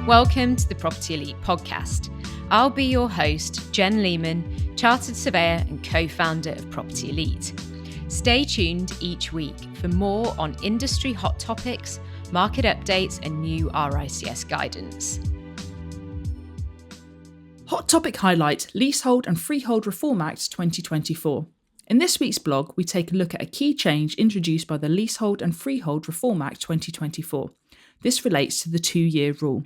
Welcome to the Property Elite podcast. I'll be your host, Jen Lehman, chartered surveyor and co-founder of Property Elite. Stay tuned each week for more on industry hot topics, market updates and new RICS guidance. Hot topic highlight, Leasehold and Freehold Reform Act 2024. In this week's blog, we take a look at a key change introduced by the Leasehold and Freehold Reform Act 2024. This relates to the 2-year rule.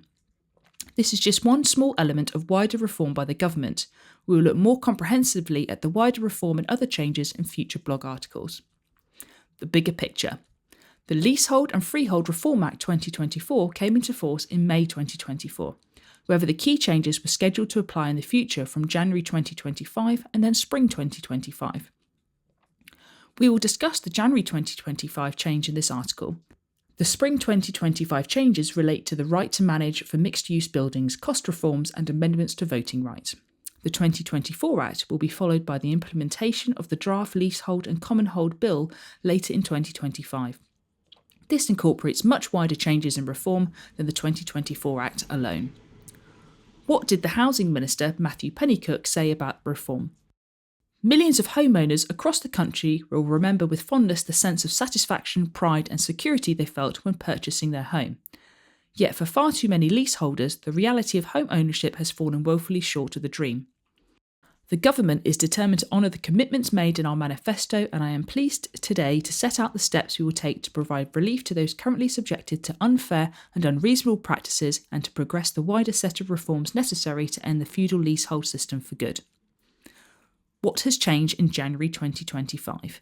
This is just one small element of wider reform by the government. We will look more comprehensively at the wider reform and other changes in future blog articles. The bigger picture. The Leasehold and Freehold Reform Act 2024 came into force in May 2024. However, the key changes were scheduled to apply in the future from January 2025 and then spring 2025. We will discuss the January 2025 change in this article. The spring 2025 changes relate to the right to manage for mixed-use buildings, cost reforms and amendments to voting rights. The 2024 Act will be followed by the implementation of the draft Leasehold and Common Hold Bill later in 2025. This incorporates much wider changes and reform than the 2024 Act alone. What did the Housing Minister, Matthew Pennycook, say about reform? Millions of homeowners across the country will remember with fondness the sense of satisfaction, pride and security they felt when purchasing their home. Yet for far too many leaseholders, the reality of home ownership has fallen woefully short of the dream. The government is determined to honour the commitments made in our manifesto, and I am pleased today to set out the steps we will take to provide relief to those currently subjected to unfair and unreasonable practices and to progress the wider set of reforms necessary to end the feudal leasehold system for good. What has changed in January 2025?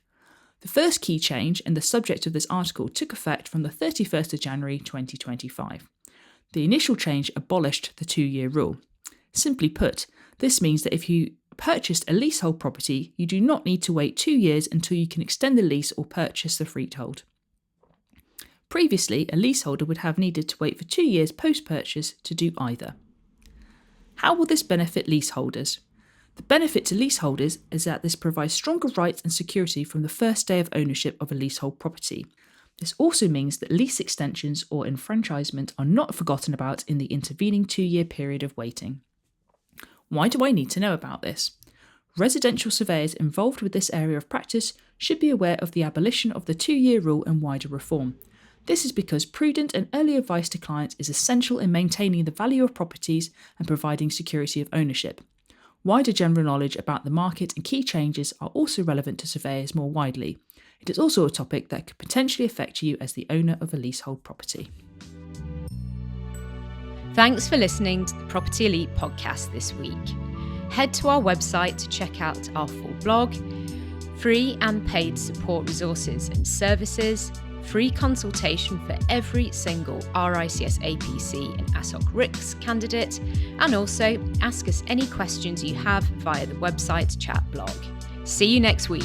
The first key change and the subject of this article took effect from the 31st of January 2025. The initial change abolished the 2-year rule. Simply put, this means that if you purchased a leasehold property, you do not need to wait 2 years until you can extend the lease or purchase the freehold. Previously, a leaseholder would have needed to wait for 2 years post-purchase to do either. How will this benefit leaseholders? The benefit to leaseholders is that this provides stronger rights and security from the first day of ownership of a leasehold property. This also means that lease extensions or enfranchisement are not forgotten about in the intervening 2-year period of waiting. Why do I need to know about this? Residential surveyors involved with this area of practice should be aware of the abolition of the 2-year rule and wider reform. This is because prudent and early advice to clients is essential in maintaining the value of properties and providing security of ownership. Wider general knowledge about the market and key changes are also relevant to surveyors more widely. It is also a topic that could potentially affect you as the owner of a leasehold property. Thanks for listening to the Property Elite podcast this week. Head to our website to check out our full blog, free and paid support resources and services, free consultation for every single RICS APC and ASOC RICS candidate, and also ask us any questions you have via the website chat blog. See you next week.